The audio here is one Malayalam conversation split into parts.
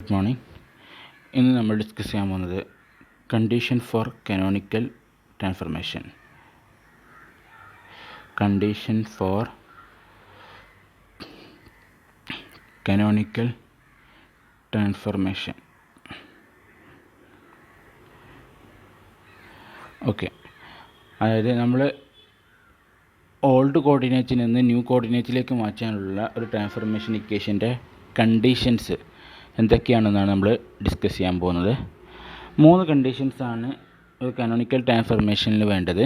Good morning. ഇന്ന് നമ്മൾ ഡിസ്കസ് ചെയ്യാൻ പോകുന്നത് condition for canonical transformation. Condition for canonical transformation. Okay, അതായത് നമ്മൾ ഓൾഡ് കോർഡിനേറ്റിൽ നിന്ന് ന്യൂ കോർഡിനേറ്റിലേക്ക് മാറ്റാനുള്ള ഒരു ട്രാൻസ്ഫർമേഷൻ ഇക്വേഷൻ്റെ കണ്ടീഷൻസ് എന്തൊക്കെയാണെന്നാണ് നമ്മൾ ഡിസ്കസ് ചെയ്യാൻ പോകുന്നത്. 3 കണ്ടീഷൻസാണ് ഒരു കനോണിക്കൽ ട്രാൻസ്ഫർമേഷനിൽ വേണ്ടത്.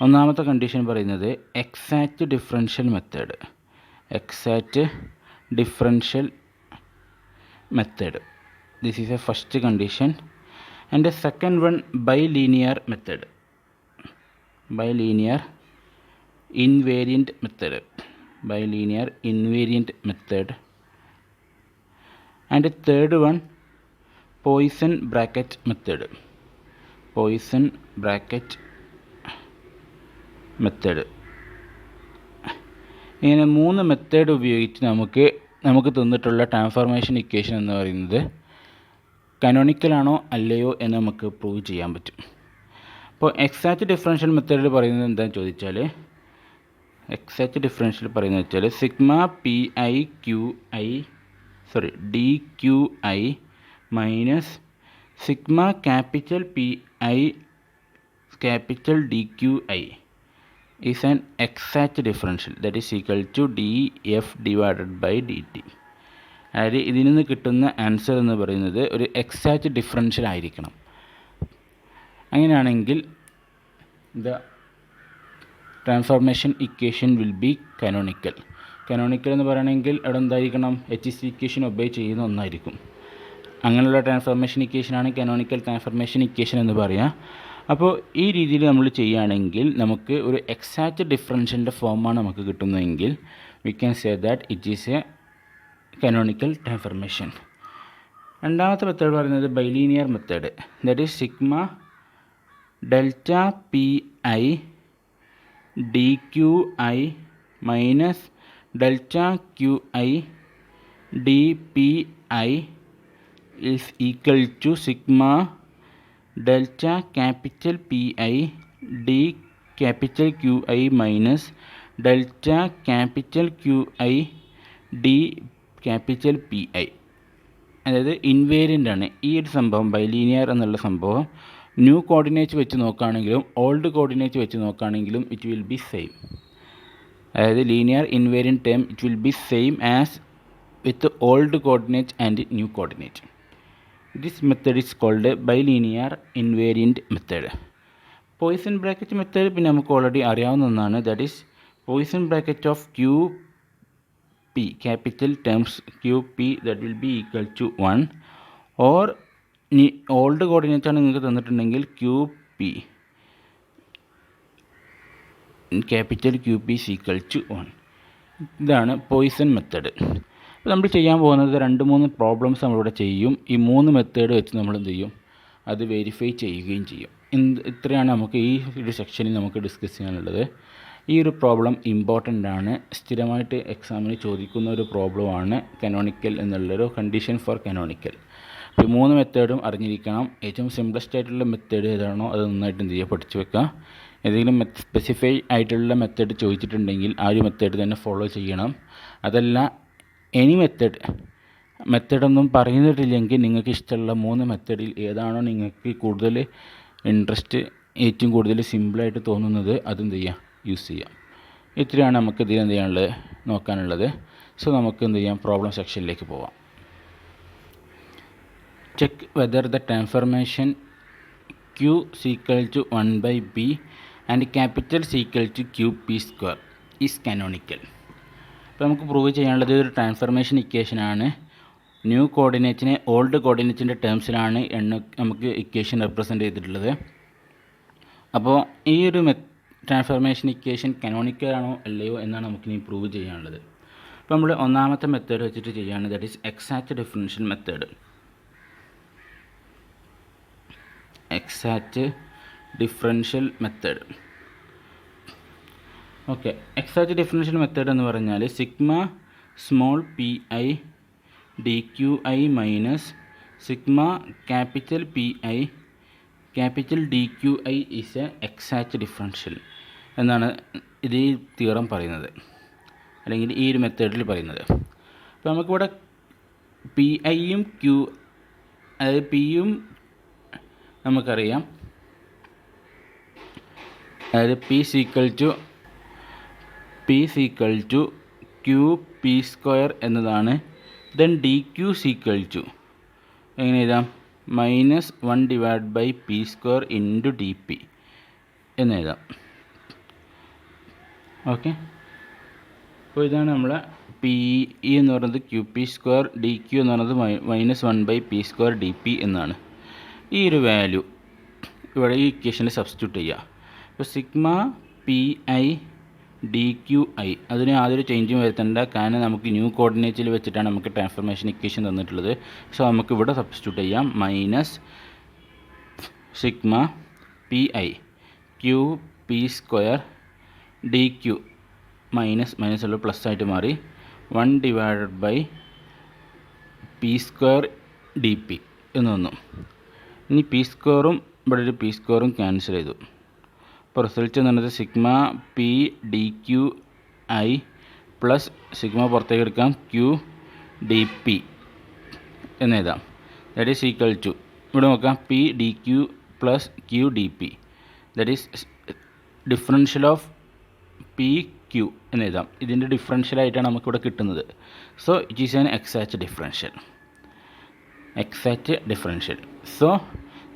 ഒന്നാമത്തെ കണ്ടീഷൻ പറയുന്നത് exact differential method. Exact differential method, this is A first condition. And the second one bilinear method, bilinear invariant method, bilinear invariant method. And the third one Poisson bracket method, Poisson bracket method. ഇങ്ങനെ 3 മെത്തേഡ് ഉപയോഗിച്ച് നമുക്ക് തന്നിട്ടുള്ള ട്രാൻസ്ഫോർമേഷൻ ഇക്വേഷൻ എന്ന് പറയുന്നത് കനോണിക്കൽ ആണോ അല്ലയോ എന്ന് നമുക്ക് പ്രൂവ് ചെയ്യാൻ പറ്റും. അപ്പോൾ എക്സാക്റ്റ് ഡിഫറൻഷ്യൽ മെത്തേഡിൽ പറയുന്നത് എന്താണെന്ന് ചോദിച്ചാൽ, എക്സാക്റ്റ് ഡിഫറൻഷ്യൽ പറയുന്നത് വെച്ചാൽ sigma P I Q I D Q I minus sigma capital P I capital D Q I is an exact differential that is equal to D F divided by D T. അതായത് ഇതിൽ നിന്ന് കിട്ടുന്ന ആൻസർ എന്ന് പറയുന്നത് ഒരു എക്സാക്റ്റ് ഡിഫറൻഷ്യൽ ആയിരിക്കണം. അങ്ങനെയാണെങ്കിൽ the transformation equation will be canonical. Canonical എന്ന് പറയണമെങ്കിൽ അവിടെ എന്തായിരിക്കണം, HC ഇക്വേഷൻ ഒബേ ചെയ്യുന്ന ഒന്നായിരിക്കും. അങ്ങനെയുള്ള ട്രാൻസ്ഫോർമേഷൻ ഇക്വേഷനാണ് കനോണിക്കൽ ട്രാൻസ്ഫോർമേഷൻ ഇക്വേഷൻ എന്ന് പറയുക. അപ്പോൾ ഈ രീതിയിൽ നമ്മൾ ചെയ്യുകയാണെങ്കിൽ നമുക്ക് ഒരു എക്സാക്റ്റ് ഡിഫറൻഷ്യലിൻ്റെ ഫോമാണ് നമുക്ക് കിട്ടുന്നതെങ്കിൽ we can say that it is a canonical transformation. രണ്ടാമത്തെ മെത്തേഡ് പറയുന്നത് bilinear method, that is sigma delta P I D Q I minus delta Q I D P I is equal to sigma delta capital P I D capital Q I minus delta capital Q I D capital P I. അതായത് ഇൻവേരിയൻ്റ് ആണ് ഈ ഒരു സംഭവം. ബൈലീനിയർ എന്നുള്ള സംഭവം ന്യൂ കോർഡിനേറ്റ് വെച്ച് നോക്കുകയാണെങ്കിലും ഓൾഡ് കോർഡിനേറ്റ് വെച്ച് നോക്കുകയാണെങ്കിലും ഇറ്റ് വിൽ ബി സെയിം. അതായത് linear invariant term it will be same as with old coordinate and new coordinate. This method is called bilinear invariant method. Poisson bracket method പിന്നെ നമുക്ക് ഓൾറെഡി അറിയാവുന്ന ഒന്നാണ്, that is Poisson bracket of Q P capital terms Q P that will be equal to 1. Or ഇനി ഓൾഡ് കോർഡിനേറ്റ് ആണ് നിങ്ങൾക്ക് തന്നിട്ടുണ്ടെങ്കിൽ Q P capital Q P equal to 1. ഇതാണ് പോയിസൺ മെത്തേഡ്. അപ്പോൾ നമ്മൾ ചെയ്യാൻ പോകുന്നത് 2-3 പ്രോബ്ലംസ് നമ്മളിവിടെ ചെയ്യും. ഈ 3 മെത്തേഡ് വെച്ച് നമ്മൾ എന്ത് ചെയ്യും, അത് വെരിഫൈ ചെയ്യുകയും ചെയ്യും. ഇത്രയാണ് നമുക്ക് ഈ ഒരു സെക്ഷനിൽ നമുക്ക് ഡിസ്കസ് ചെയ്യാനുള്ളത്. ഈ ഒരു പ്രോബ്ലം ഇമ്പോർട്ടൻ്റ് ആണ്, സ്ഥിരമായിട്ട് എക്സാമിന് ചോദിക്കുന്ന ഒരു പ്രോബ്ലമാണ് കനോണിക്കൽ എന്നുള്ളൊരു കണ്ടീഷൻ ഫോർ കനോണിക്കൽ. ഈ 3 മെത്തേഡും അറിഞ്ഞിരിക്കണം. ഏറ്റവും സിംപ്ലസ്റ്റ് ആയിട്ടുള്ള മെത്തേഡ് ഏതാണോ അത് നന്നായിട്ട് എന്ത് ചെയ്യുക, പഠിച്ചു വെക്കുക. ഏതെങ്കിലും സ്പെസിഫൈ ആയിട്ടുള്ള മെത്തേഡ് ചോദിച്ചിട്ടുണ്ടെങ്കിൽ ആ ഒരു മെത്തേഡ് തന്നെ ഫോളോ ചെയ്യണം. അതല്ല എനി മെത്തേഡൊന്നും പറയുന്നിട്ടില്ലെങ്കിൽ നിങ്ങൾക്ക് ഇഷ്ടമുള്ള 3 മെത്തേഡിൽ ഏതാണോ നിങ്ങൾക്ക് കൂടുതൽ ഇൻട്രസ്റ്റ്, ഏറ്റവും കൂടുതൽ സിമ്പിളായിട്ട് തോന്നുന്നത് അതെന്ത് ചെയ്യുക, യൂസ് ചെയ്യാം. ഇത്രയാണ് നമുക്ക് ഇതിൽ എന്ത് ചെയ്യാനുള്ളത്, നോക്കാനുള്ളത്. സോ നമുക്ക് എന്ത് ചെയ്യാം, പ്രോബ്ലം സെക്ഷനിലേക്ക് പോവാം. Check whether the transformation Q is equal to 1 by B and capital is equal to QP square is canonical. അപ്പോൾ നമുക്ക് പ്രൂവ് ചെയ്യാനുള്ളത് ഒരു ട്രാൻസ്ഫർമേഷൻ ഇക്വേഷനാണ്. ന്യൂ കോർഡിനേറ്റിനെ ഓൾഡ് കോർഡിനേറ്റിൻ്റെ ടേംസിലാണ് നമുക്ക് ഇക്വേഷൻ റെപ്രസെൻ്റ് ചെയ്തിട്ടുള്ളത്. അപ്പോൾ ഈ ഒരു ട്രാൻസ്ഫർമേഷൻ ഇക്വേഷൻ കനോണിക്കൽ ആണോ അല്ലയോ എന്നാണ് നമുക്കിനി പ്രൂവ് ചെയ്യാനുള്ളത്. അപ്പോൾ നമ്മൾ ഒന്നാമത്തെ മെത്തേഡ് വെച്ചിട്ട് ചെയ്യുകയാണ്, that is exact differential method. Exact differential method. Okay, exact differential method എന്ന് പറഞ്ഞാൽ sigma small P I D Q I minus sigma capital P I capital D Q I is A exact differential എന്നാണ് ഇത് ഈ തിയറം പറയുന്നത്, അല്ലെങ്കിൽ ഈ ഒരു മെത്തേഡിൽ പറയുന്നത്. അപ്പോൾ നമുക്കിവിടെ പി ഐയും ക്യു, അതായത് പിയും നമുക്കറിയാം, അതായത് P is equal to Q P square എന്നതാണ്. Then D Q is equal to എങ്ങനെ എഴുതാം, -1/p² ഇൻറ്റു ഡി പി എന്ന് എഴുതാം. ഓക്കെ, അപ്പോൾ ഇതാണ് നമ്മളെ പി ഇ എന്ന് പറയുന്നത് QP², ഡി ക്യു എന്ന് പറയുന്നത് -1/p² ഡി പി എന്നാണ്. ഈ ഒരു വാല്യൂ ഇവിടെ ഈ ഇക്വേഷനിൽ സബ്സ്റ്റിറ്റ്യൂട്ട് ചെയ്യുക. അപ്പോൾ sigma P I D Q I അതിന് യാതൊരു ചേഞ്ചും വരുത്തേണ്ട, കാരണം നമുക്ക് ന്യൂ കോർഡിനേറ്റിൽ വെച്ചിട്ടാണ് നമുക്ക് ട്രാൻസ്ഫർമേഷൻ ഇക്വേഷൻ തന്നിട്ടുള്ളത്. സോ നമുക്ക് ഇവിടെ സബ്സ്റ്റിറ്റ്യൂട്ട് ചെയ്യാം. Minus sigma P I Q p² D Q minus ഉള്ള പ്ലസ് ആയിട്ട് മാറി 1/p² ഡി പി എന്ന് വന്നു. ഇനി p² ഇവിടെ ഒരു p² ക്യാൻസൽ ചെയ്തു. അപ്പോൾ റിസൾട്ട് എന്ന് പറയുന്നത് sigma P D Q I plus sigma പുറത്തേക്ക് എടുക്കാം ക്യൂ ഡി പി എന്ന് എഴുതാം. ദാറ്റ് ഈസ് ഈക്വൽ ടു, ഇവിടെ നോക്കാം, P D Q plus Q D P, that is differential of P Q എന്ന് എഴുതാം. ഇതിൻ്റെ ഡിഫറൻഷ്യലായിട്ടാണ് നമുക്കിവിടെ കിട്ടുന്നത്. So it is an exact differential. So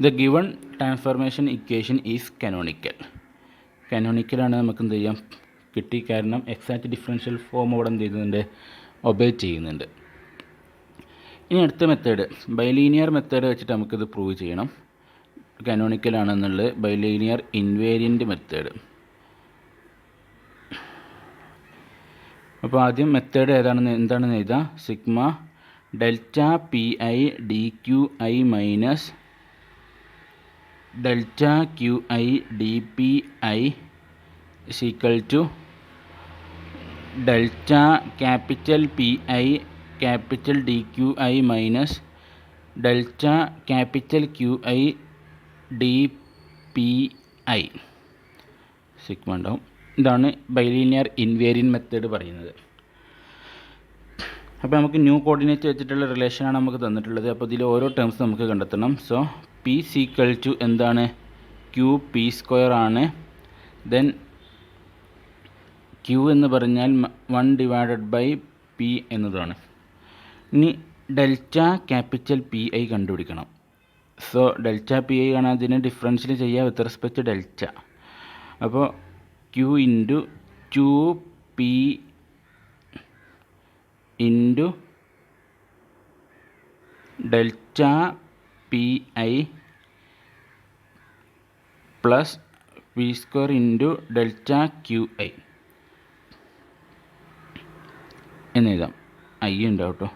the given transformation equation is കാനോണിക്കലാണ് നമുക്ക് എന്ത് ചെയ്യാം കിട്ടി, കാരണം എക്സാക്റ്റ് ഡിഫറൻഷ്യൽ ഫോം ഇവിടെ എന്ത് ചെയ്യുന്നുണ്ട്, ഒബേ ചെയ്യുന്നുണ്ട്. ഇനി അടുത്ത മെത്തേഡ് ബൈലീനിയർ മെത്തേഡ് വെച്ചിട്ട് നമുക്കിത് പ്രൂവ് ചെയ്യണം കാനോണിക്കലാണെന്നുള്ളത്. Bilinear invariant method. അപ്പോൾ ആദ്യം മെത്തേഡ് എന്താണെന്ന് എഴുതാം. Sigma delta P I D Q I minus delta Q I D P I equal to delta capital P I capital D Q I minus delta capital Q I D P I sigma ഉണ്ടാവും. ഇതാണ് ബൈലീനിയർ ഇൻവേരിയൻ മെത്തേഡ് പറയുന്നത്. അപ്പോൾ നമുക്ക് ന്യൂ കോർഡിനേറ്റ് വെച്ചിട്ടുള്ള റിലേഷനാണ് നമുക്ക് തന്നിട്ടുള്ളത്. അപ്പോൾ ഇതിൽ ഓരോ ടേംസ് നമുക്ക് കണ്ടെത്തണം. സോ പി സീക്വൽ ടു എന്താണ്, ക്യൂ p² ആണ്. ദെൻ ക്യൂ എന്ന് പറഞ്ഞാൽ 1/p എന്നതാണ്. ഇനി ഡെൽറ്റ ക്യാപിറ്റൽ പി ഐ കണ്ടുപിടിക്കണം. സോ ഡെൽറ്റ പി ഐ ആണ് അതിനെ ഡിഫറൻഷ്യൽ ചെയ്യുക വിത്ത് റെസ്പെക്റ്റ് ടു ഡെൽറ്റ. അപ്പോൾ Q into 2p into delta P I plus p² into delta Q I എന്നെഴുതാം. ഐ ഉണ്ടാവും കേട്ടോ.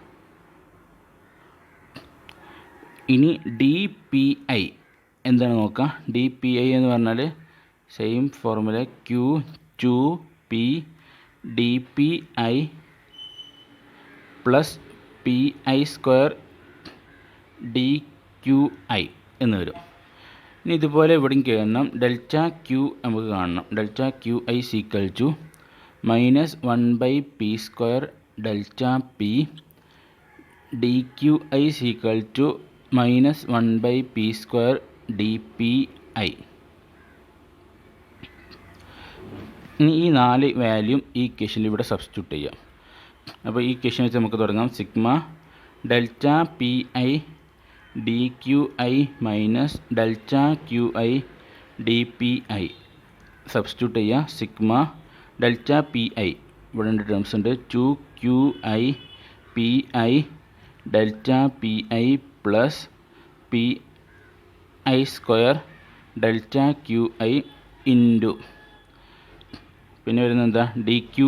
ഇനി ഡി പി ഐ എന്താണ് നോക്കാം. ഡി പി ഐ എന്ന് പറഞ്ഞാൽ same formula Q2p D P I plus p² D Q I എന്ന് വരും. ഇനി ഇതുപോലെ ഇവിടെയും കാണണം. ഡെൽറ്റ ക്യൂ നമുക്ക് കാണണം. Delta Q I is equal to -1/p² delta P D Q I is equal to -1/p² D P I. ഇനി ഈ 4 വാല്യൂം ഈ ഇക്വേഷനിൽ ഇവിടെ സബ്സ്റ്റിറ്റ്യൂട്ട് ചെയ്യാം. അപ്പോൾ ഈ ഇക്വേഷൻ വെച്ച് നമുക്ക് തുടങ്ങാം. Sigma delta P I D Q I minus delta Q I D P I substitute ചെയ്യുക. സിഗ്മ ഡെൽറ്റ പി ഐ ഇവിടെ 2 ടേംസ് ഉണ്ട്. 2qi P I delta P I plus p² delta Q I into പിന്നെ വരുന്നത് എന്താ, ഡി ക്യു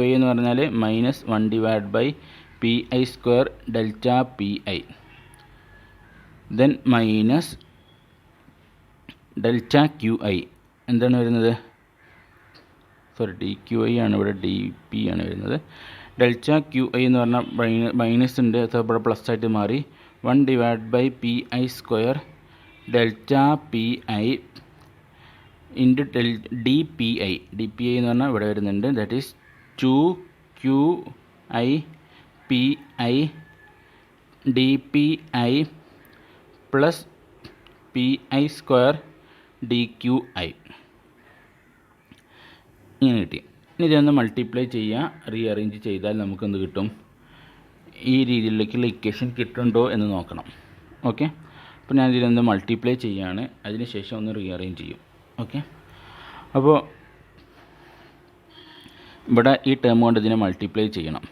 ഐ എന്ന് പറഞ്ഞാൽ -1/p² delta P I then minus delta Q I എന്താണ് വരുന്നത്, സോറി ഡി ക്യു ഐ ആണ് ഇവിടെ, ഡി പി ആണ് വരുന്നത്. ഡെൽറ്റ ക്യു ഐ എന്ന് പറഞ്ഞാൽ മൈനസ് ഉണ്ട്, അത് ഇവിടെ പ്ലസ് ആയിട്ട് മാറി. 1/pi² delta P I into D P I എന്ന് പറഞ്ഞാൽ ഇവിടെ വരുന്നുണ്ട്. That is 2qi P I D P I plus pi² D Q I. ഇങ്ങനെ കിട്ടി. ഇനി ഇതൊന്ന് മൾട്ടിപ്ലൈ ചെയ്യുക, റീഅറേഞ്ച് ചെയ്താൽ നമുക്ക് എന്ത് കിട്ടും? ഈ രീതിയിലേക്കുള്ള ഇക്വേഷൻ കിട്ടുന്നുണ്ടോ എന്ന് നോക്കണം. ഓക്കെ, അപ്പോൾ ഞാൻ ഇതിലൊന്ന് മൾട്ടിപ്ലൈ ചെയ്യുകയാണ്, അതിന് ശേഷം ഒന്ന് റീഅറേഞ്ച് ചെയ്യും. ഓക്കെ, അപ്പോൾ ഇവിടെ ഈ ടേം കൊണ്ട് ഇതിനെ മൾട്ടിപ്ലൈ ചെയ്യണം.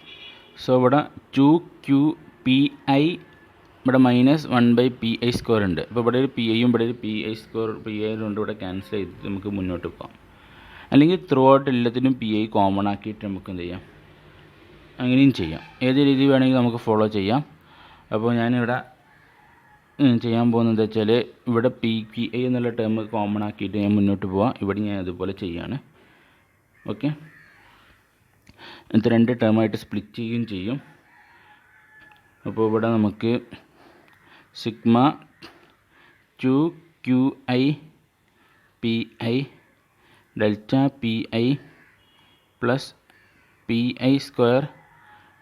സോ ഇവിടെ 2qpi ഇവിടെ -1/pi² ഉണ്ട്. അപ്പോൾ ഇവിടെ ഒരു പി ഐയും ഇവിടെ ഒരു പി ഐ കൊണ്ട് ഇവിടെ ക്യാൻസൽ ചെയ്തിട്ട് നമുക്ക് മുന്നോട്ട് പോകാം. അല്ലെങ്കിൽ ത്രൂ ഔട്ട് എല്ലാത്തിനും പി ഐ കോമൺ ആക്കിയിട്ട് നമുക്ക് എന്ത് ചെയ്യാം, അങ്ങനെയും ചെയ്യാം. ഏത് രീതി വേണമെങ്കിൽ നമുക്ക് ഫോളോ ചെയ്യാം. അപ്പോൾ ഞാനിവിടെ ചെയ്യാൻ പോകുന്നത് എന്താ വെച്ചാൽ, ഇവിടെ പി ഐ എന്നുള്ള ടേം കോമൺ ആക്കിയിട്ട് ഞാൻ മുന്നോട്ട് പോവാം. ഇവിടെ ഞാൻ അതുപോലെ ചെയ്യാണ്. ഓക്കെ, എന്നിട്ട് 2 ടേമായിട്ട് സ്പ്ലിറ്റ് ചെയ്യുകയും ചെയ്യും. അപ്പോൾ ഇവിടെ നമുക്ക് sigma 2qi P I delta P I plus pi²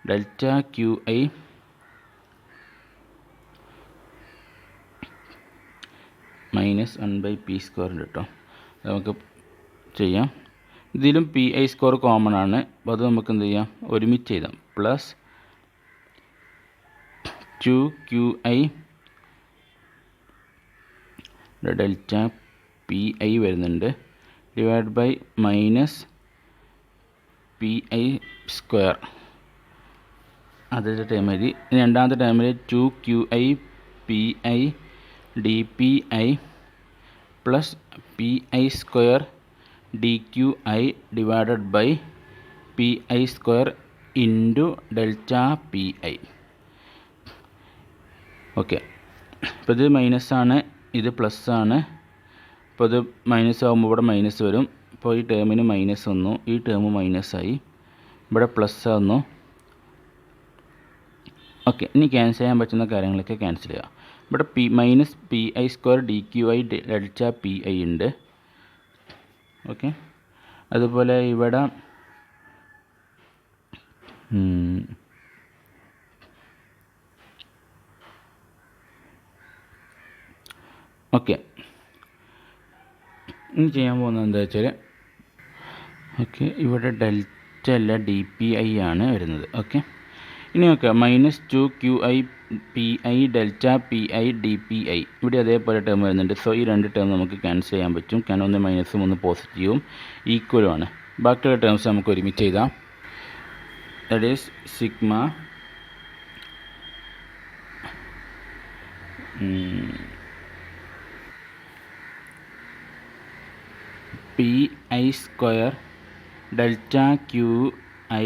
delta Q I -1/p² ഉണ്ട് കേട്ടോ. നമുക്ക് ചെയ്യാം. ഇതിലും pi² കോമൺ ആണ്, അപ്പോൾ അത് നമുക്ക് എന്ത് ചെയ്യാം, ഒരുമിച്ച് ചെയ്താം. Plus 2qi delta P I വരുന്നുണ്ട് ഡിവൈഡ് ബൈ -pi². ആദ്യത്തെ ടേം മതി. രണ്ടാമത്തെ ടേമിൽ 2qi P I D P I plus pi² D Q I divided by pi² into delta P I. Okay, അപ്പോൾ ഇത് മൈനസാണ്, ഇത് പ്ലസ് ആണ്. അപ്പോൾ ഇത് മൈനസ് ആകുമ്പോൾ ഇവിടെ മൈനസ് വരും. അപ്പോൾ ഈ ടേമിന് മൈനസ് വന്നു, ഈ ടേം മൈനസായി, ഇവിടെ പ്ലസ് ആവുന്നു. ഓക്കെ, ഇനി ക്യാൻസൽ ചെയ്യാൻ പറ്റുന്ന കാര്യങ്ങളൊക്കെ ക്യാൻസൽ ചെയ്യുക. ഇവിടെ -pi² D Q I delta P I ഉണ്ട്. ഓക്കെ, അതുപോലെ ഇവിടെ ഓക്കെ, ഇനി ചെയ്യാൻ പോകുന്നത് എന്താ വെച്ചാൽ, ഓക്കെ ഇവിടെ ഡെൽറ്റ അല്ല ഡി പി ഐ ആണ് വരുന്നത്. ഓക്കെ, ഇനി നോക്കുക -2qi P I delta P I D P I ഇവിടെ അതേപോലെ ടേം വരുന്നുണ്ട്. സോ ഈ 2 ടേം നമുക്ക് ക്യാൻസൽ ചെയ്യാൻ പറ്റും. കാരണം ഒന്ന് മൈനസും ഒന്ന് പോസിറ്റീവും ഈക്വലുമാണ്. ബാക്കിയുള്ള ടേംസ് നമുക്ക് ഒരുമിച്ച് എഴുതാം. That is sigma pi² delta Q I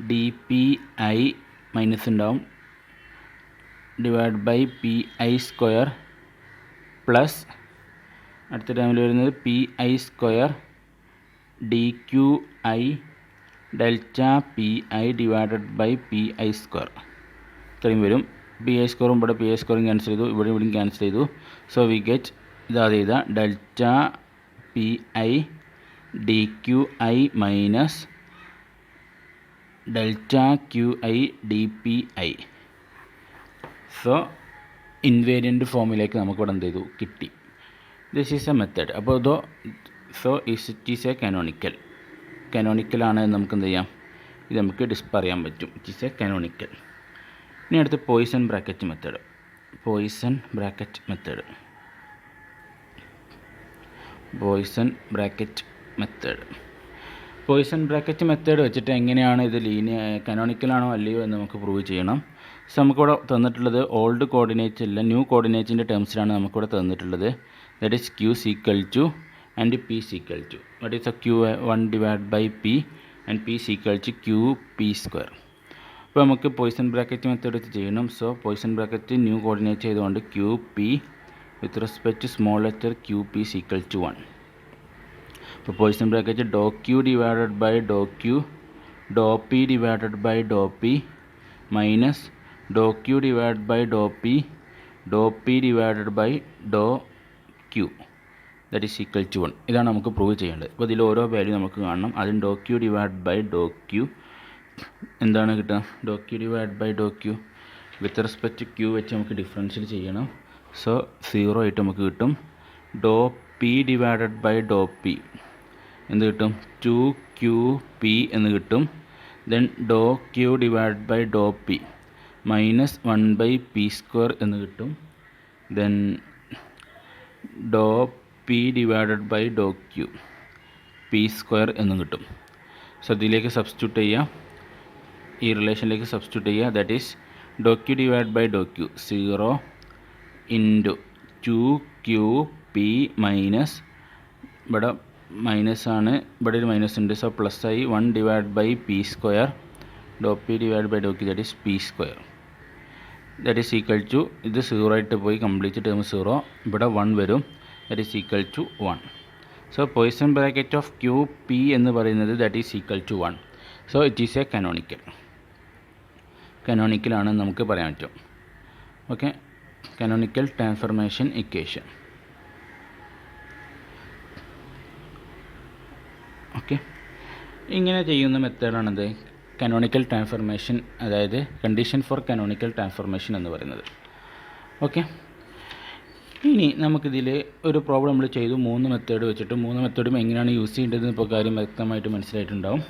D P I minus ഉണ്ടാവും ഡിവൈഡ് ബൈ pi² പ്ലസ് അടുത്ത ടൈമിൽ വരുന്നത് pi² D Q I delta P I divided by pi². ഇത്രയും വരും. pi² ഇവിടെ pi² ക്യാൻസൽ ചെയ്തു, ഇവിടെയും ക്യാൻസൽ ചെയ്തു. സോ വി ഗെറ്റ് ഇതാത് ചെയ്ത delta P I D Q I minus delta Q I D P I. So invariant ഫോമിലേക്ക് നമുക്കിവിടെ എന്ത് ചെയ്തു കിട്ടി. This is a method. അപ്പോൾ സോ ഇറ്റ് ഈസ് എ കാനോണിക്കലാണ് നമുക്ക് എന്ത് ചെയ്യാം, ഇത് നമുക്ക് പറയാൻ പറ്റും. It is a canonical. ഇനി അടുത്ത് Poisson bracket method. Poisson bracket method വെച്ചിട്ട് എങ്ങനെയാണ് ഇത് കാനോണിക്കലാണോ അല്ലയോ എന്ന് നമുക്ക് പ്രൂവ് ചെയ്യണം. സോ നമുക്കിവിടെ തന്നിട്ടുള്ളത് ഓൾഡ് കോർഡിനേറ്റ്സ് അല്ല ന്യൂ കോർഡിനേറ്റ്സിൻ്റെ ടേംസിലാണ് നമുക്കിവിടെ തന്നിട്ടുള്ളത്. That is q equal to and p equal to that is q1 divide by p and p equal to qp². അപ്പോൾ നമുക്ക് പോയിസൺ ബ്രാക്കറ്റ് മെത്തേഡ് വെച്ച് ചെയ്യണം. So Poisson bracket new coordinate ചെയ്തുകൊണ്ട് qp with respect to small letter qp equal to 1. അപ്പോൾ പോയിസൺ ബ്രാക്കറ്റ് ഡോ q ഡിവൈഡഡ് ബൈ ഡോ q ഡോ P divided by Dr P minus ഡോ Q divided by Dr P divided by Dr Q that is equal to 1. ഇതാണ് നമുക്ക് പ്രൂവ് ചെയ്യേണ്ടത്. അപ്പോൾ ഇതിൽ ഓരോ വാല്യൂ നമുക്ക് കാണണം. ആദ്യം doh Q divide by Dr Q എന്താണ് കിട്ടുക? Doh Q divide by Dr Q with respect Q വെച്ച് നമുക്ക് ഡിഫറൻഷ്യൽ ചെയ്യണം. സോ 0 ആയിട്ട് നമുക്ക് കിട്ടും. Doh P divided by Dr P എന്ത് കിട്ടും? 2QP എന്ന് കിട്ടും. Then doh Q divide by Dr P minus 1/p² എന്ന് കിട്ടും. Then doh P divided by Dr Q p² എന്നും കിട്ടും. സോ ഇതിലേക്ക് സബ്സ്റ്റിറ്റ്യൂട്ട് ചെയ്യുക, ഈ റിലേഷനിലേക്ക് സബ്സ്റ്റിറ്റ്യൂട്ട് ചെയ്യുക. ദാറ്റ് ഈസ് ഡോ Q divide by Dr Q 0 into 2QP minus, ഇവിടെ മൈനസ് ആണ്, ഇവിടെ ഒരു മൈനസ് ഉണ്ട്. സോ പ്ലസ് ആയി 1 ഡിവൈഡ് ബൈ p² ഡോ P divide by Dr Q that is p². That is equal to, ഇത് 0 ആയിട്ട് പോയി കംപ്ലീറ്റ് ടേം 0, ഇവിടെ 1 വരും. That is equal to 1. So Poisson bracket of Q P എന്ന് പറയുന്നത് that is equal to 1. So it is a കനോണിക്കലാണെന്ന് നമുക്ക് പറയാൻ പറ്റും. Okay, canonical transformation equation. Okay, ഇങ്ങനെ ചെയ്യുന്ന മെത്തേഡാണിത് കനോണിക്കൽ ട്രാൻസ്ഫർമേഷൻ, അതായത് കണ്ടീഷൻ ഫോർ കനോണിക്കൽ ട്രാൻസ്ഫർമേഷൻ എന്ന് പറയുന്നത്. ഓക്കെ, ഇനി നമുക്കിതിൽ ഒരു പ്രോബ്ലം നമ്മൾ ചെയ്തു 3 മെത്തേഡ് വെച്ചിട്ട്. 3 മെത്തേഡും എങ്ങനെയാണ് യൂസ് ചെയ്യേണ്ടതെന്ന് ഇപ്പോൾ കാര്യം വ്യക്തമായിട്ട് മനസ്സിലായിട്ടുണ്ടാവും.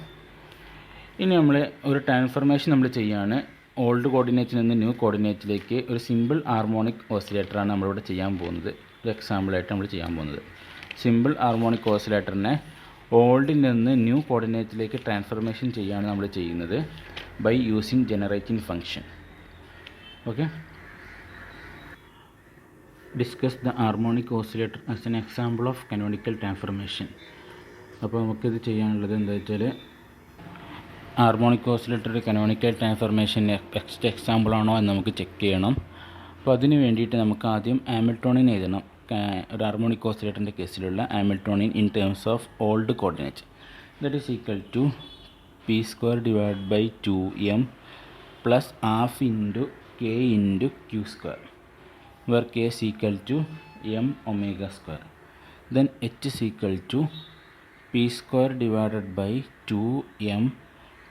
ഇനി നമ്മൾ ഒരു ട്രാൻസ്ഫർമേഷൻ നമ്മൾ ചെയ്യുകയാണ്. ഓൾഡ് കോർഡിനേറ്റിൽ നിന്ന് ന്യൂ കോർഡിനേറ്റിലേക്ക് ഒരു സിമ്പിൾ ഹാർമോണിക് ഓസിലേറ്ററാണ് നമ്മളിവിടെ ചെയ്യാൻ പോകുന്നത്. ഒരു എക്സാമ്പിളായിട്ട് നമ്മൾ ചെയ്യാൻ പോകുന്നത് സിമ്പിൾ ഹാർമോണിക് ഓസിലേറ്ററിനെ ഓൾഡിൽ നിന്ന് ന്യൂ കോർഡിനേറ്റിലേക്ക് ട്രാൻസ്ഫർമേഷൻ ചെയ്യുകയാണ് നമ്മൾ ചെയ്യുന്നത് by using generating function. Okay, discuss the harmonic oscillator as an example of canonical transformation. അപ്പോൾ നമുക്കിത് ചെയ്യാനുള്ളത് എന്താ വെച്ചാൽ, harmonic oscillator canonical transformation best example ആണോ എന്ന് നമുക്ക് ചെക്ക് ചെയ്യണം. അപ്പോൾ അതിന് വേണ്ടിയിട്ട് നമുക്ക് ആദ്യം ഹാമിൽട്ടോണിയൻ എഴുതണം. ഒരു ഹാർമോണിക് ഓസിലേറ്ററിൻ്റെ കേസിലുള്ള Hamiltonian in terms of old coordinate that is equal to p² divide by 2m plus half into k into q², where k is equal to m omega². Then h is equal to p² divided by 2m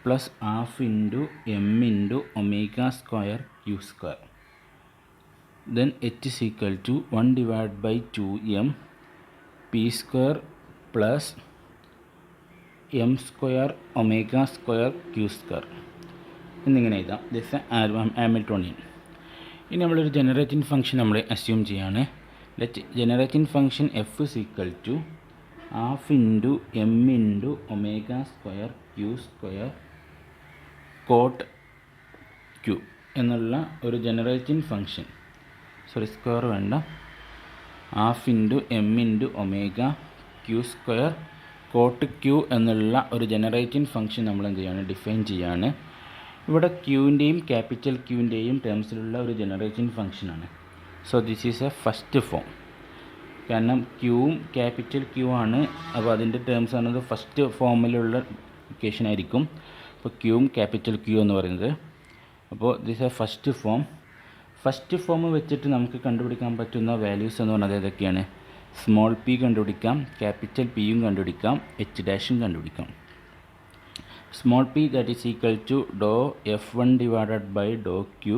plus half into m into omega² q². Then h is equal to 1 divided by 2m p² plus m² omega² q². എന്നിങ്ങനെ എഴുതാം. This Hamiltonian. ഇനി നമ്മളൊരു ജനറേറ്റിംഗ് ഫംഗ്ഷൻ നമ്മൾ അസ്യൂം ചെയ്യാണ്. Let generating function F is equal to half into M into omega² q² cot Q എന്നുള്ള ഒരു ജനറേറ്റിംഗ് ഫംഗ്ഷൻ, സ്ക്വയർ വേണ്ട, half into M into omega² cot Q എന്നുള്ള ഒരു ജനറേറ്റിംഗ് ഫംഗ്ഷൻ നമ്മൾ എന്ത് ചെയ്യാണ്, ഡിഫൈൻ ചെയ്യാണ്. ഇവിടെ ക്യൂവിൻ്റെയും ക്യാപിറ്റൽ ക്യൂവിൻ്റെയും ടേംസിലുള്ള ഒരു ജനറേറ്റിംഗ് ഫംഗ്ഷനാണ്. So this is A first form. കാരണം ക്യൂവും ക്യാപിറ്റൽ ക്യൂ ആണ്, അപ്പോൾ അതിൻ്റെ ടേംസ് ആണത് ഫസ്റ്റ് ഫോമിലുള്ള ഇക്വേഷൻ ആയിരിക്കും. അപ്പോൾ ക്യൂവും ക്യാപിറ്റൽ ക്യൂ എന്ന് പറയുന്നത്. അപ്പോൾ this A first form. First form വെച്ചിട്ട് നമുക്ക് കണ്ടുപിടിക്കാൻ പറ്റുന്ന വാല്യൂസ് എന്ന് പറഞ്ഞാൽ ഏതൊക്കെയാണ്? സ്മോൾ പി കണ്ടുപിടിക്കാം, ക്യാപിറ്റൽ പിയും കണ്ടുപിടിക്കാം, എച്ച് ഡാഷും കണ്ടുപിടിക്കാം. Small P that is equal to Dr F1 divided by Dr Q.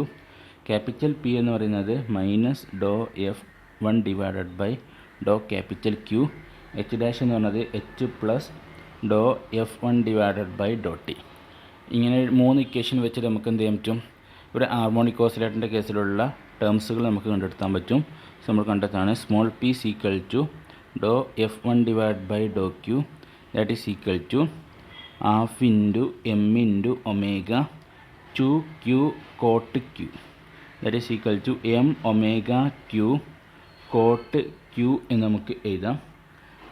Capital P എന്ന് പറയുന്നത് minus Dr F1 divided by Dr capital Q. H dash എന്ന് പറയുന്നത് എച്ച് പ്ലസ് ഡോ F1 ഡിവൈഡഡ് ബൈ ഡോ ടി. ഇങ്ങനെ 3 ഇക്വേഷൻ വെച്ചിട്ട് നമുക്ക് എന്ത് ചെയ്യാൻ പറ്റും? ഒരു ഹാർമോണിക് ഓസിലേറ്ററിൻ്റെ കേസിലുള്ള ടേംസുകൾ നമുക്ക് കണ്ടെത്താൻ പറ്റും. സോ നമ്മൾ കണ്ടെത്താണ് small P is equal to Dr F1 divide by Dr Q that is equal to half into M into omega² cot Q that is equal to M omega² cot Q എന്ന് നമുക്ക് എഴുതാം.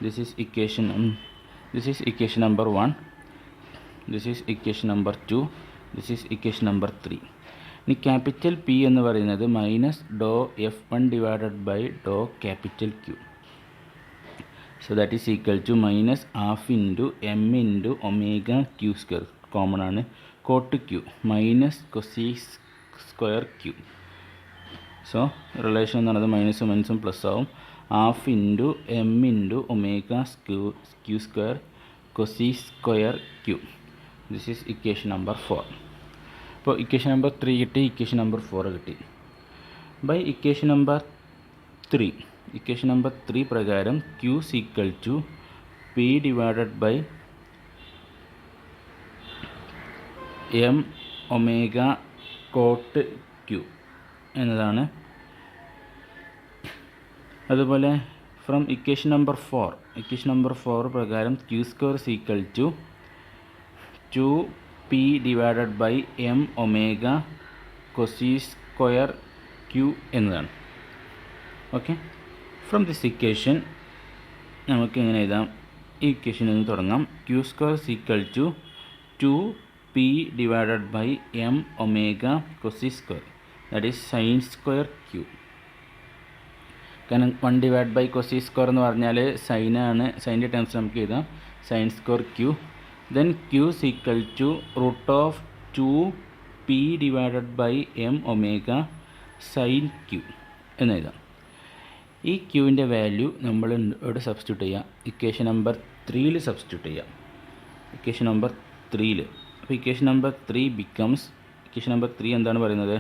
This is equation number 1, this is equation number 2, this is equation number 3. ഇനി ക്യാപിറ്റൽ പി എന്ന് പറയുന്നത് minus Dr F1 divided by Dr capital Q. So that is equal to minus half into M into omega² common ആണ്. Cot Q minus cosec square Q. So relation എന്ന് പറയുന്നത് മൈനസും മൈനസും പ്ലസ് ആവും. Half into M into omega Q square cosec square Q. This is equation number 4. അപ്പോൾ ഇക്വേഷൻ നമ്പർ 3 കിട്ടി, ഇക്വേഷൻ നമ്പർ 4 കിട്ടി. ബൈ ഇക്വേഷൻ നമ്പർ 3 പ്രകാരം Q equal to P divided by M omega cot Q എന്നതാണ്. അതുപോലെ ഫ്രം ഇക്വേഷൻ നമ്പർ 4 പ്രകാരം Q square equal to 2p divided by M omega cosec square Q എന്നതാണ്. ഓക്കെ, ഫ്രം ദിസ് ഇക്വേഷൻ നമുക്ക് എങ്ങനെ എഴുതാം? ഈ ഇക്വേഷനിൽ നിന്ന് തുടങ്ങാം. Q square equal to 2p divided by M omega cosec square, that is sine square Q. കാരണം 1 ഡിവൈഡ് ബൈ കൊസീസ് സ്ക്വയർ എന്ന് പറഞ്ഞാൽ സൈനാണ്, സൈൻ്റെ ടേംസ് നമുക്ക് എഴുതാം sine square Q. Then Q equal to root of 2p divided by M omega sine Q എന്ന് എഴുതാം. ഈ ക്യൂവിൻ്റെ വാല്യൂ നമ്മൾ ഇവിടെ സബ്സ്റ്റിറ്റ്യൂട്ട് ചെയ്യാം. ഇക്വേഷൻ നമ്പർ 3 സബ്സ്റ്റിറ്റ്യൂട്ട് ചെയ്യാം. Equation number 3. അപ്പോൾ equation number 3 becomes, equation number 3 എന്താണ് പറയുന്നത്?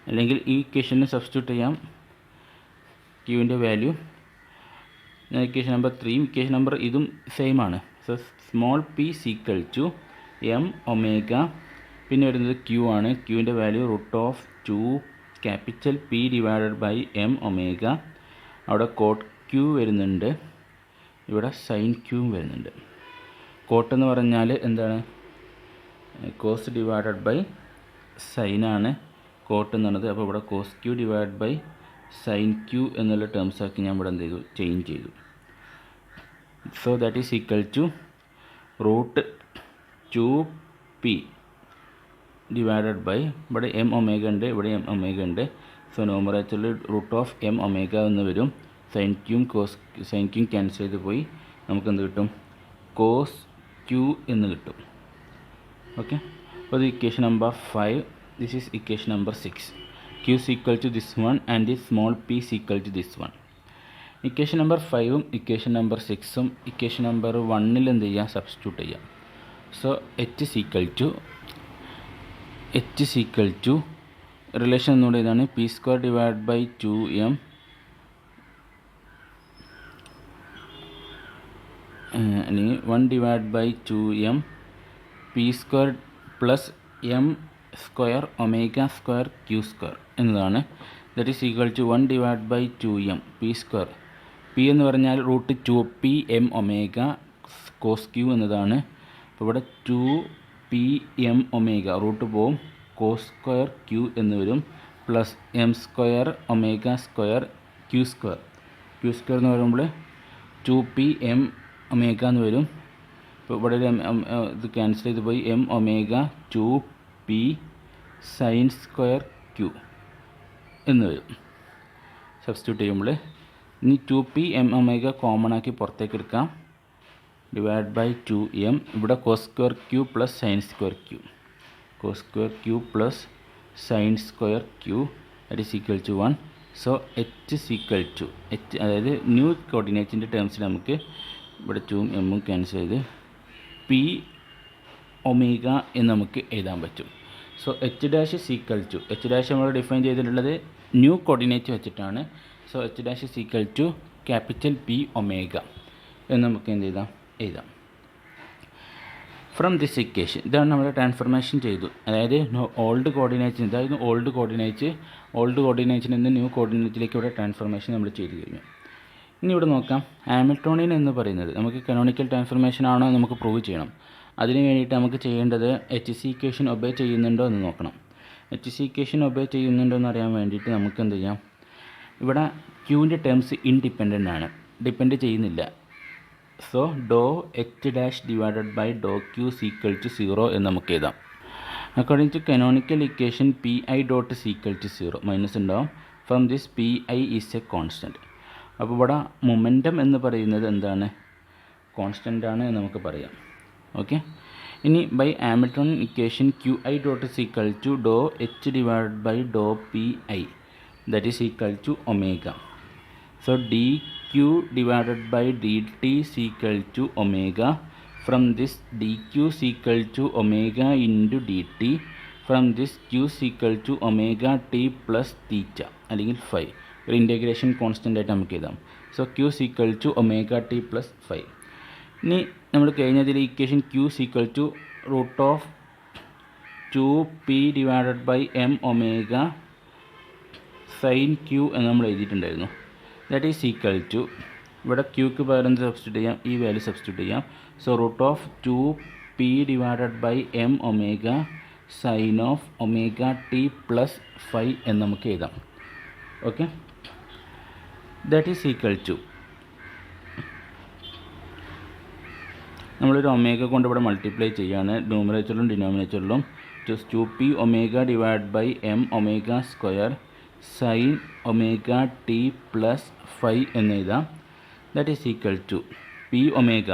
അല്ലെങ്കിൽ ഈ ഇക്വേഷന് സബ്സ്റ്റിറ്റ്യൂട്ട് ചെയ്യാം ക്യൂവിൻ്റെ value. Equation number 3 equation number ഇതും സെയിം ആണ്. So small P equal to M omega, പിന്നെ വരുന്നത് ക്യൂ ആണ്. ക്യൂവിൻ്റെ value root of 2 capital P divided by M omega. അവിടെ കോട്ട് ക്യൂ വരുന്നുണ്ട്, ഇവിടെ സൈൻ ക്യൂ വരുന്നുണ്ട്. കോട്ട് എന്ന് പറഞ്ഞാൽ എന്താണ്? കോസ് ഡിവൈഡഡ് ബൈ സൈനാണ് കോട്ട് എന്നുള്ളത്. അപ്പോൾ ഇവിടെ cos Q divide by sine Q എന്നുള്ള ടേംസ് ആക്കി ഞാൻ ഇവിടെ എന്ത് ചെയ്തു? ചേഞ്ച് ചെയ്തു. So that is equal to root 2p divided by, ഇവിടെ എം ഒമേഗ ഉണ്ട്, ഇവിടെ എം ഒമേഗ ഉണ്ട്. സോ ന്യൂമറേറ്ററിൽ റൂട്ട് ഓഫ് എം ഒമേഗ എന്ന് വരും. സൈൻ ക്യൂം ക്യാൻസൽ ചെയ്ത് പോയി നമുക്ക് എന്ത് കിട്ടും? കോസ് ക്യൂ എന്ന് കിട്ടും. ഓക്കെ, അപ്പോൾ ഇത് equation number 5. This is equation number 6. Q is equal to this one and this small p is equal to this one. Equation number 5ഉം ഇക്വേഷൻ നമ്പർ 6ഉം ഇക്വേഷൻ നമ്പർ 1ൽ എന്ത് ചെയ്യുക? സബ്സ്റ്റിറ്റ്യൂട്ട് ചെയ്യുക. So h is equal to relation എന്നുകൂടെ ഇതാണ് P square divide by 2m അല്ലെങ്കിൽ 1 divide by 2m P square plus M square omega square Q square എന്നതാണ്. That is equal to 1 divide by 2m P square. P എന്ന് പറഞ്ഞാൽ root 2p M omega cos Q എന്നതാണ്. അപ്പോൾ ഇവിടെ 2pm ഒമേഗ റൂട്ട് പോവും, കോസ് സ്ക്വയർ ക്യൂ എന്ന് വരും, plus M square omega square Q square. Q square എന്ന് പറയുമ്പോൾ 2pm ഒമേഗ എന്ന് വരും. ഇപ്പോൾ ഇവിടെ ഇത് ക്യാൻസൽ ചെയ്ത് പോയി m omega 2p sine square Q എന്ന് വരും സബ്സ്റ്റിറ്റ്യൂട്ട് ചെയ്യുമ്പോൾ. ഇനി 2pm ഒമേഗ കോമൺ ആക്കി പുറത്തേക്ക് എടുക്കാം. ഡിവൈഡ് ബൈ 2m, ഇവിടെ cos square q plus sine square q, cos square q plus sine square q that is equal to 1. So h is equal to h, അതായത് ന്യൂ കോർഡിനേറ്റിൻ്റെ ടേംസിൽ നമുക്ക് ഇവിടെ 2m ക്യാൻസൽ ചെയ്ത് p ഒമേഗ എന്ന് നമുക്ക് എഴുതാൻ പറ്റും. So h dash is equal to, h dash നമ്മൾ ഡിഫൈൻ ചെയ്തിട്ടുള്ളത് ന്യൂ കോർഡിനേറ്റ് വെച്ചിട്ടാണ്. So h dash is equal to capital p omega എന്ന് നമുക്ക് എന്ത് എഴുതാം. ഫ്രം ദിസ് ഇക്വേഷൻ ഇതാണ് നമ്മൾ ട്രാൻസ്ഫർമേഷൻ ചെയ്തു. അതായത് ഓൾഡ് കോർഡിനേറ്റ്, ഇതായിരുന്നു ഓൾഡ് കോർഡിനേറ്റിൽ നിന്ന് ന്യൂ കോർഡിനേറ്റിലേക്ക് ഇവിടെ ട്രാൻസ്ഫർമേഷൻ നമ്മൾ ചെയ്തു കഴിഞ്ഞു. ഇനി ഇവിടെ നോക്കാം, ഹാമിൽട്ടോണിയൻ എന്ന് പറയുന്നത് നമുക്ക് കനോണിക്കൽ ട്രാൻസ്ഫർമേഷൻ ആണോ എന്ന് നമുക്ക് പ്രൂവ് ചെയ്യണം. അതിന് വേണ്ടിയിട്ട് നമുക്ക് ചെയ്യേണ്ടത് എച്ച് സി ഇക്വേഷൻ ഒബേ ചെയ്യുന്നുണ്ടോ എന്ന് നോക്കണം. എച്ച് സി ഇക്വേഷൻ ഒബേ ചെയ്യുന്നുണ്ടോ എന്ന് അറിയാൻ വേണ്ടിയിട്ട് നമുക്ക് എന്ത് ചെയ്യാം, ഇവിടെ ക്യൂവിൻ്റെ ടേംസ് ഇൻഡിപെൻഡൻ്റ് ആണ്, ഡിപ്പെൻഡ് ചെയ്യുന്നില്ല. So doh H dash divided by Dr Q equal to 0 എന്ന് നമുക്ക് എഴുതാം. According to canonical equation P I dot equal to 0 minus ഉണ്ടാവും. From this P I is a constant. അപ്പോൾ ഇവിടെ മൊമെൻറ്റം എന്ന് പറയുന്നത് എന്താണ്? കോൺസ്റ്റൻ്റ് ആണ് എന്ന് നമുക്ക് പറയാം. ഓക്കെ, ഇനി by Hamiltonian equation q i dot is equal to do h divided by Dr p i that is equal to omega. So d q divided by D t is equal to omega. From this d q is equal to omega into d t. From this q is equal to omega t plus theta അല്ലെങ്കിൽ ഫൈ. ഒരു ഇൻറ്റഗ്രേഷൻ കോൺസ്റ്റൻ്റ് ആയിട്ട് നമുക്ക് എഴുതാം. So q is equal to omega t plus phi. ഇനി നമ്മൾ കഴിഞ്ഞതിൽ equation q is equal to root of 2p divided by M omega sine q എന്ന് നമ്മൾ എഴുതിയിട്ടുണ്ടായിരുന്നു. ദാറ്റ് ഈസ് ഈക്വൽ ടു ഇവിടെ ക്യൂക്ക് പകരം സബ്സ്റ്റിറ്റ്യൂട്ട് ചെയ്യാം, ഈ വാല്യൂ സബ്സ്റ്റിറ്റ്യൂട്ട് ചെയ്യാം. So root of 2p divided by M omega sine of omega t plus phi എന്ന് നമുക്ക് എഴുതാം. Okay, that is equal to നമ്മളൊരു ഒമേഗ കൊണ്ട് ഇവിടെ മൾട്ടിപ്ലൈ ചെയ്യുകയാണ് ന്യൂമറേറ്ററിലും ഡിനോമിനേറ്ററിലും. 2p omega divide by M omega square sine omega t plus phi എന്ന് എഴുതാം. That is equal to p omega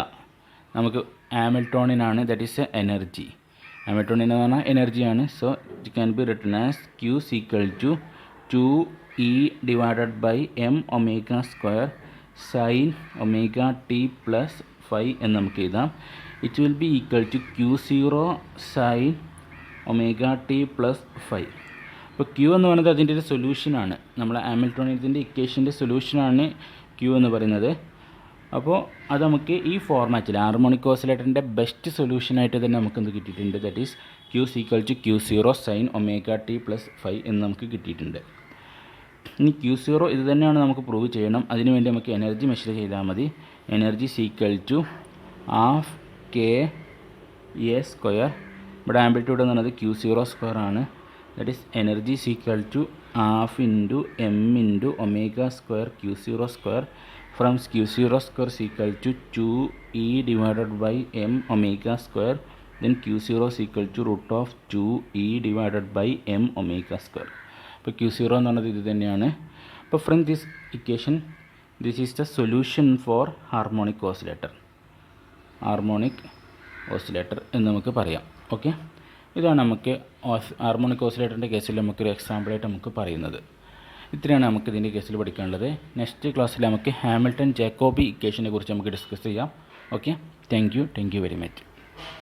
നമുക്ക് ഹാമിൽട്ടോണിയനാണ്, ദാറ്റ് ഈസ് എനർജി. ഹാമിൽട്ടോണിയൻ എന്ന് പറഞ്ഞാൽ എനർജിയാണ്. So it can be written as q is equal to 2e divided by M omega square sine omega t plus phi എന്ന് നമുക്ക് എഴുതാം. It will be equal to Q0 sine omega t plus phi. അപ്പോൾ ക്യൂ എന്ന് പറയുന്നത് അതിൻ്റെ ഒരു സൊല്യൂഷനാണ്. നമ്മൾ ഹാമിൽട്ടോണിയത്തിൻ്റെ ഇക്വേഷൻ്റെ സൊല്യൂഷനാണ് ക്യൂ എന്ന് പറയുന്നത്. അപ്പോൾ അത് നമുക്ക് ഈ ഫോർമാറ്റിൽ ഹാർമോണിക് ഓസിലേറ്ററിൻ്റെ ബെസ്റ്റ് സൊല്യൂഷനായിട്ട് തന്നെ നമുക്ക് എന്ത് കിട്ടിയിട്ടുണ്ട്, that is q equal to Q0 sine omega t plus phi എന്ന് നമുക്ക് കിട്ടിയിട്ടുണ്ട്. ഇനി Q0 ഇത് തന്നെയാണ് നമുക്ക് പ്രൂവ് ചെയ്യണം. അതിനുവേണ്ടി നമുക്ക് എനർജി മെഷർ ചെയ്താൽ മതി. Energy equal to half k a square. ഇവിടെ ആംപ്ലിറ്റ്യൂഡ് എന്ന് പറയുന്നത് Q0 സ്ക്വയർ ആണ്. That is energy equal to half into M into omega square Q0 square. From Q0 square equal to 2e divided by M omega square. Then Q0 equal to root of 2e divided by M omega square. അപ്പോൾ Q0 എന്ന് പറയുന്നത് ഇത് തന്നെയാണ്. അപ്പോൾ from this equation this is the solution for harmonic oscillator. Harmonic oscillator എന്ന് നമുക്ക് പറയാം. ഓക്കെ, ഇതാണ് നമുക്ക് ഹാർമോണിക് ഓസിലേറ്ററിൻ്റെ കേസിൽ നമുക്കൊരു എക്സാമ്പിളായിട്ട് നമുക്ക് പറയുന്നത്. ഇത്രയാണ് നമുക്ക് ഇതിൻ്റെ കേസിൽ പഠിക്കാനുള്ളത്. നെക്സ്റ്റ് ക്ലാസ്സിൽ നമുക്ക് ഹാമിൽട്ടൺ ജാക്കോബി ഇക്വേഷനെ കുറിച്ച് നമുക്ക് ഡിസ്കസ് ചെയ്യാം. Okay, thank you very much.